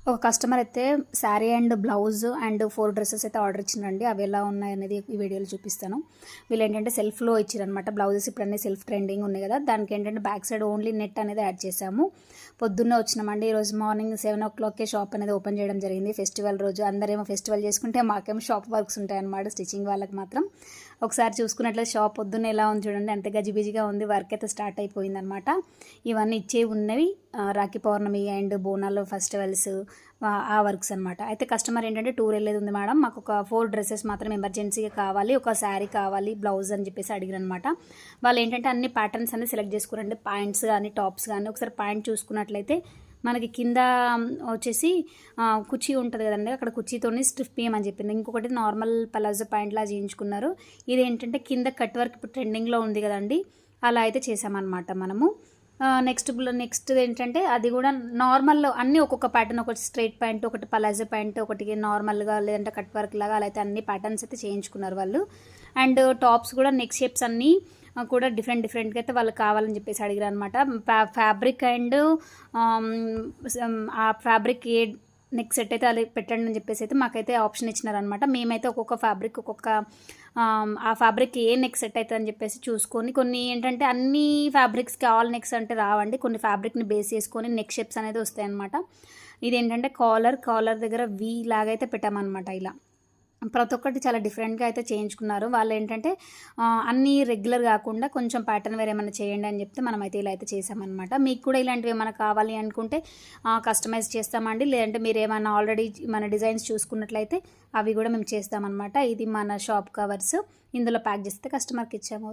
ఒక కస్టమర్ అయితే sari and blouse and 4 dresses అయితే ఆర్డర్ ఇచ్చిందండి. అవి ఎలా ఉన్నాయనేది ఈ వీడియోలో చూపిస్తాను. వీళ్ళు ఏంటంటే సెల్ఫ్లో ఇచ్చారనమాట. బ్లౌజెస్ ఇప్పుడు అన్నీ సెల్ఫ్ ట్రెండింగ్ ఉన్నాయి కదా, దానికి ఏంటంటే బ్యాక్ సైడ్ ఓన్లీ నెట్ అనేది యాడ్ చేసాము. పొద్దున్నే వచ్చినామండి. ఈరోజు మార్నింగ్ 7 o'clockకే షాప్ అనేది ఓపెన్ చేయడం జరిగింది. ఫెస్టివల్ రోజు అందరేమో ఫెస్టివల్ చేసుకుంటే మాకేమో షాప్ వర్క్స్ ఉంటాయన్నమాట. స్టిచ్చింగ్ వాళ్ళకి మాత్రం ఒకసారి చూసుకున్నట్లయితే షాప్ పొద్దున్న ఎలా ఉంది చూడండి, అంత గజిబిజిగా ఉంది. వర్క్ అయితే స్టార్ట్ అయిపోయిందనమాట. ఇవన్నీ ఇచ్చే ఉన్నవి రాఖీ పౌర్ణమి అండ్ బోనాలు ఫెస్టివల్స్ ఆ వర్క్స్ అనమాట. అయితే కస్టమర్ ఏంటంటే టూర్ వెళ్ళేది ఉంది మేడం, మాకు ఒక 4 డ్రెస్సెస్ మాత్రం ఎమర్జెన్సీగా కావాలి, ఒక శారీ కావాలి, బ్లౌజ్ అని చెప్పేసి అడిగారనమాట. వాళ్ళు ఏంటంటే అన్ని ప్యాటర్న్స్ అన్ని సెలెక్ట్ చేసుకురండి, ప్యాంట్స్ కానీ టాప్స్ కానీ. ఒకసారి ప్యాంట్ చూసుకున్నట్లయితే మనకి కింద వచ్చేసి కుర్చీ ఉంటుంది కదండి, అక్కడ కుర్చీతోని స్టిఫ్ పియమని చెప్పింది. ఇంకొకటి నార్మల్ పలాజో ప్యాంట్లా చేయించుకున్నారు. ఇది ఏంటంటే కింద కట్ వర్క్ ఇప్పుడు ట్రెండింగ్లో ఉంది కదండి, అలా అయితే చేసామన్నమాట మనము. నెక్స్ట్ ఏంటంటే అది కూడా నార్మల్లో అన్నీ ఒక్కొక్క ప్యాటర్న్, ఒకటి స్ట్రైట్ ప్యాంట్, ఒకటి పలాజో ప్యాంట్, ఒకటి నార్మల్గా లేదంటే కట్ వర్క్ లాగా, అలా అయితే అన్ని ప్యాటర్న్స్ అయితే చేయించుకున్నారు వాళ్ళు. అండ్ టాప్స్ కూడా నెక్ షేప్స్ అన్నీ కూడా డిఫరెంట్గా అయితే వాళ్ళు కావాలని చెప్పేసి అడిగారు అనమాట. ఫ్యాబ్రిక్ అండ్ ఆ ఫ్యాబ్రిక్ ఏ నెక్ సెట్ అయితే అది పెట్టండి అని చెప్పేసి అయితే మాకైతే ఆప్షన్ ఇచ్చినారనమాట. మేమైతే ఒక్కొక్క ఫ్యాబ్రిక్ ఆ ఫ్యాబ్రిక్ ఏ నెక్ సెట్ అవుతుంది అని చెప్పేసి చూసుకొని, కొన్ని ఏంటంటే అన్ని ఫ్యాబ్రిక్స్కి ఆల్ నెక్స్ అంటే రావండి, కొన్ని ఫ్యాబ్రిక్ని బేస్ చేసుకొని నెక్ షేప్స్ అనేది వస్తాయన్నమాట. ఇదేంటంటే కాలర్ దగ్గర వీ లాగైతే పెట్టామన్నమాట. ఇలా ప్రతి ఒక్కటి చాలా డిఫరెంట్గా అయితే చేయించుకున్నారు. వాళ్ళు ఏంటంటే అన్నీ రెగ్యులర్ కాకుండా కొంచెం ప్యాటర్న్ వేరే ఏమైనా చేయండి అని చెప్తే మనమైతే ఇలా అయితే చేసామన్నమాట. మీకు కూడా ఇలాంటివి ఏమైనా కావాలి అనుకుంటే కస్టమైజ్ చేస్తామండి, లేదంటే మీరు ఏమైనా ఆల్రెడీ మన డిజైన్స్ చూసుకున్నట్లయితే అవి కూడా మేము చేస్తామన్నమాట. ఇది మన షాప్ కవర్స్, ఇందులో ప్యాక్ చేస్తే కస్టమర్కి ఇచ్చాము.